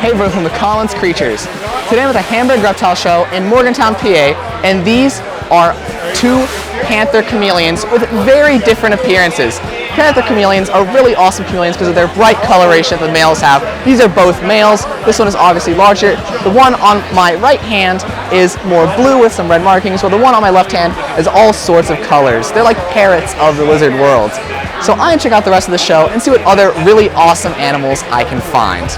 Hey, we're from the Collins Creatures. Today I'm at the Hamburg Reptile Show in Morgantown, PA, and these are two panther chameleons with very different appearances. Panther chameleons are really awesome chameleons because of their bright coloration that the males have. These are both males. This one is obviously larger. The one on my right hand is more blue with some red markings, while the one on my left hand is all sorts of colors. They're like parrots of the lizard world. So I'm going to check out the rest of the show and see what other really awesome animals I can find.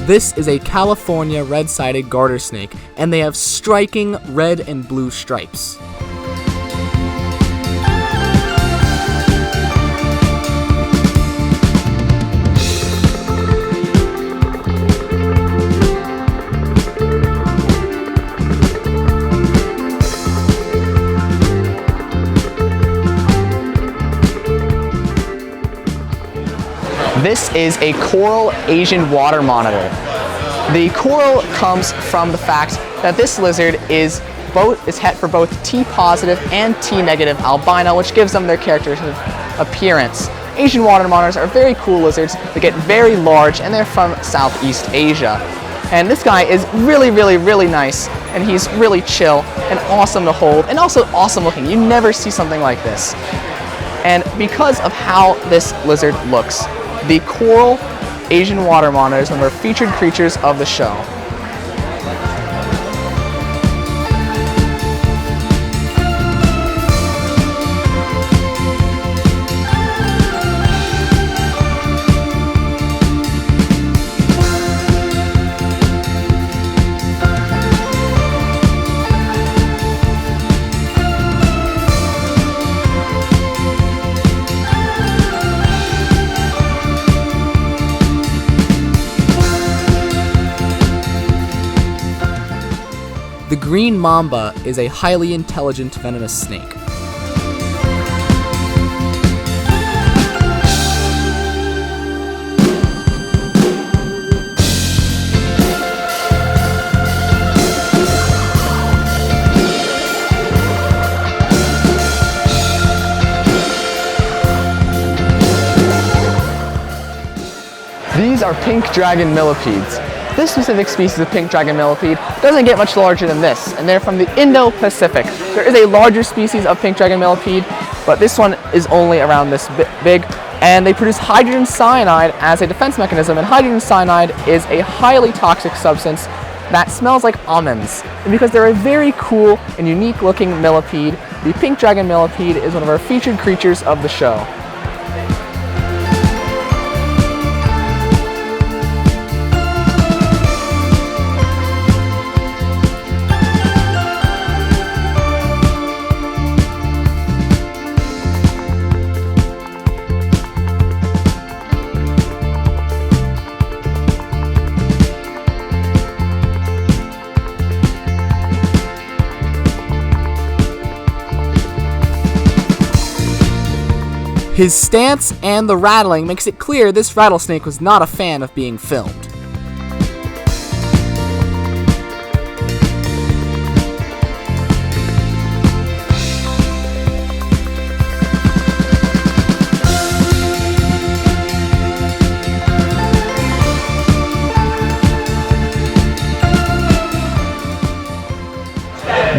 This is a California red-sided garter snake, and they have striking red and blue stripes. This is a coral Asian water monitor. The coral comes from the fact that this lizard is het for both T positive and T negative albino, which gives them their characteristic appearance. Asian water monitors are very cool lizards that get very large, and they're from Southeast Asia. And this guy is really, really, really nice, and he's really chill and awesome to hold, and also awesome looking. You never see something like this. And because of how this lizard looks, the coral Asian water monitor is one of our featured creatures of the show. The green mamba is a highly intelligent venomous snake. These are pink dragon millipedes. This specific species of pink dragon millipede doesn't get much larger than this, and they're from the Indo-Pacific. There is a larger species of pink dragon millipede, but this one is only around this big, and they produce hydrogen cyanide as a defense mechanism, and hydrogen cyanide is a highly toxic substance that smells like almonds. And because they're a very cool and unique looking millipede, the pink dragon millipede is one of our featured creatures of the show. His stance and the rattling makes it clear this rattlesnake was not a fan of being filmed.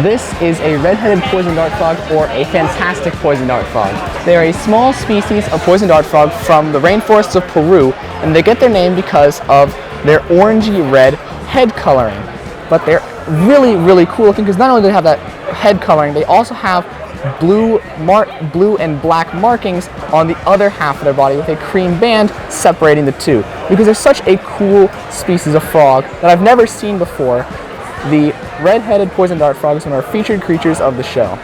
This is a red-headed poison dart frog, or a fantastic poison dart frog. They are a small species of poison dart frog from the rainforests of Peru, and they get their name because of their orangey red head coloring. But they're really, really cool looking because not only do they have that head coloring, they also have blue and black markings on the other half of their body with a cream band separating the two. Because they're such a cool species of frog that I've never seen before. The red-headed poison dart frog is one of our featured creatures of the show.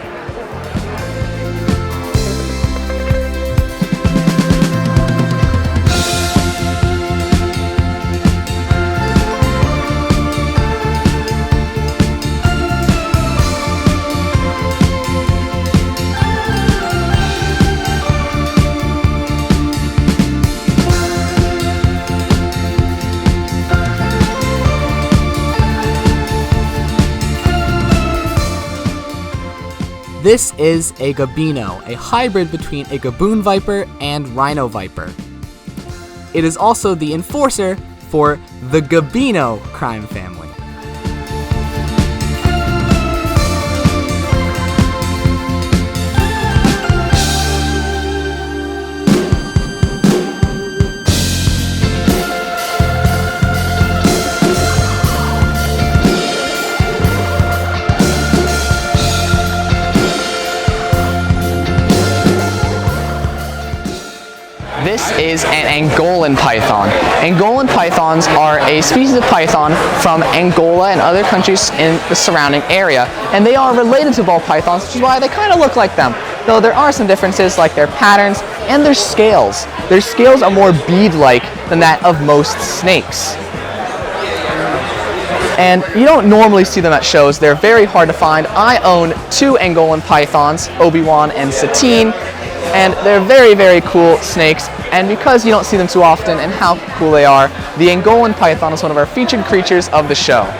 This is a gabino, a hybrid between a gaboon viper and rhino viper. It is also the enforcer for the gabino crime family. This is an Angolan python. Angolan pythons are a species of python from Angola and other countries in the surrounding area, and they are related to ball pythons, which is why they kind of look like them. Though there are some differences, like their patterns and their scales. Their scales are more bead-like than that of most snakes. And you don't normally see them at shows. They're very hard to find. I own 2 Angolan pythons, Obi-Wan and Satine, and they're very, very cool snakes. And because you don't see them too often and how cool they are, the Angolan python is one of our featured creatures of the show.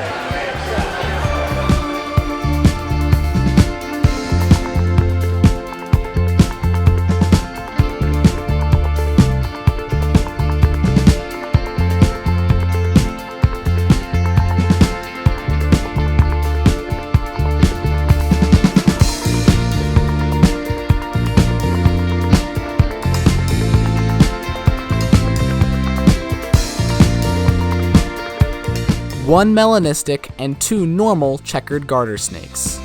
One melanistic and 2 normal checkered garter snakes.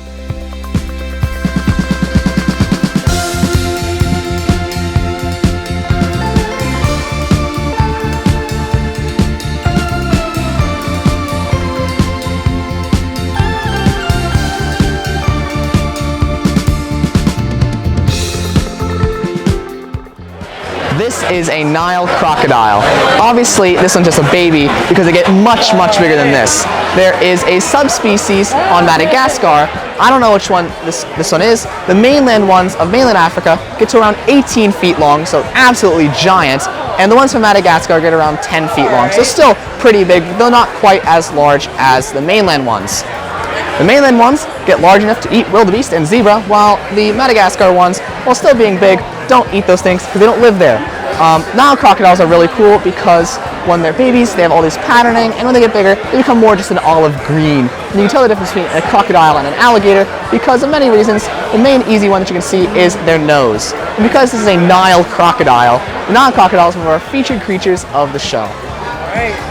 This is a Nile crocodile. Obviously, this one's just a baby because they get much, much bigger than this. There is a subspecies on Madagascar. I don't know which one this one is. The mainland ones of mainland Africa get to around 18 feet long, so absolutely giant. And the ones from Madagascar get around 10 feet long, so still pretty big, though not quite as large as the mainland ones. The mainland ones get large enough to eat wildebeest and zebra, while the Madagascar ones, while still being big, don't eat those things because they don't live there. Nile crocodiles are really cool because when they're babies, they have all this patterning, and when they get bigger, they become more just an olive green. And you can tell the difference between a crocodile and an alligator because of many reasons. The main easy one that you can see is their nose. And because this is a Nile crocodile, the Nile crocodile is one of our featured creatures of the show. All right.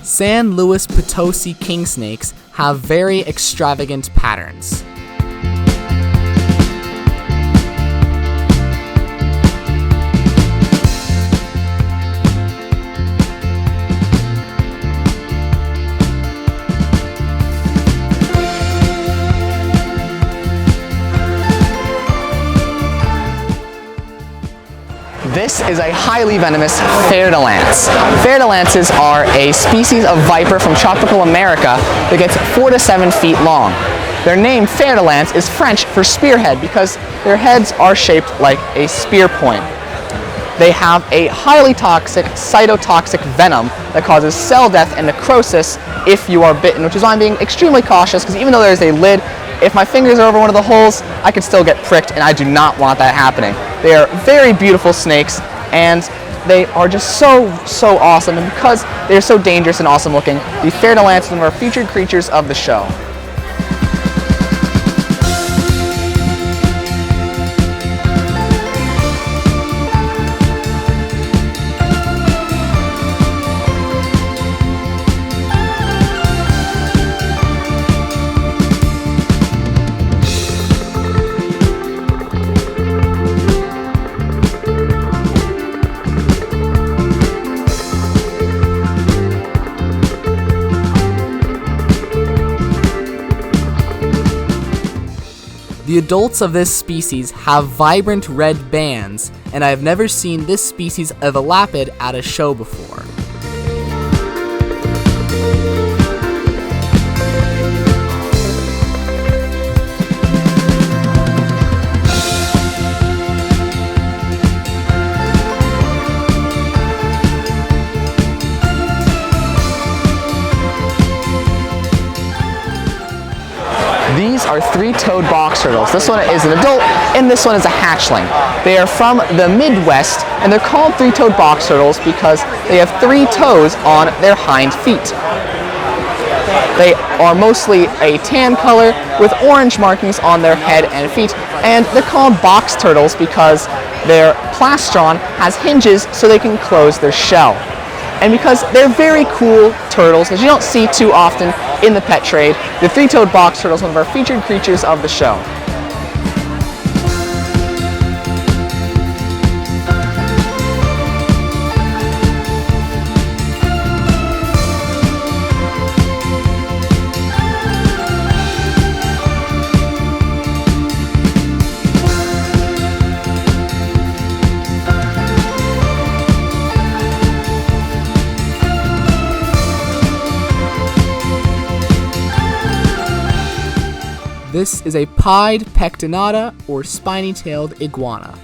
San Luis Potosi king snakes have very extravagant patterns. This is a highly venomous fer-de-lance. Fer-de-lances are a species of viper from tropical America that gets 4 to 7 feet long. Their name, fer-de-lance, is French for spearhead because their heads are shaped like a spear point. They have a highly toxic, cytotoxic venom that causes cell death and necrosis if you are bitten, which is why I'm being extremely cautious because even though there's a lid, if my fingers are over one of the holes, I can still get pricked, and I do not want that happening. They are very beautiful snakes, and they are just so awesome. And because they're so dangerous and awesome looking, the fer-de-lance is one of our featured creatures of the show. adults of this species have vibrant red bands, and I have never seen this species of elapid at a show before. These are three-toed box turtles. This one is an adult, and this one is a hatchling. They are from the Midwest, and they're called three-toed box turtles because they have 3 toes on their hind feet. They are mostly a tan color with orange markings on their head and feet, and they're called box turtles because their plastron has hinges so they can close their shell. And because they're very cool turtles that you don't see too often in the pet trade, the three-toed box turtle is one of our featured creatures of the show. This is a pied pectinata, or spiny-tailed iguana.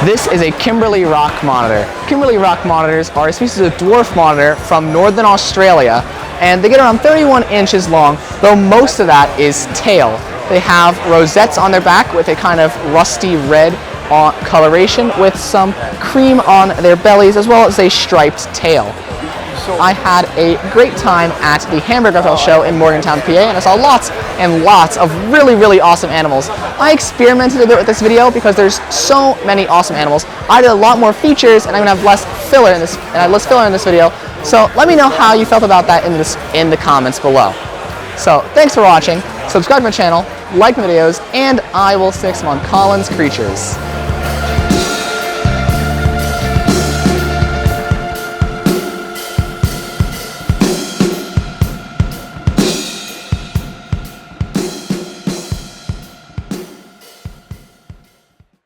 This is a Kimberley rock monitor. Kimberley rock monitors are a species of dwarf monitor from northern Australia, and they get around 31 inches long, though most of that is tail. They have rosettes on their back with a kind of rusty red coloration with some cream on their bellies, as well as a striped tail. I had a great time at the Hamburg Reptile Show in Morgantown, PA, and I saw lots and lots of really, really awesome animals. I experimented a bit with this video because there's so many awesome animals. I did a lot more features, and I'm gonna have less filler in this, video. So let me know how you felt about that in the comments below. So thanks for watching. Subscribe to my channel, like my videos, and I will see you next time on Colin's Creatures.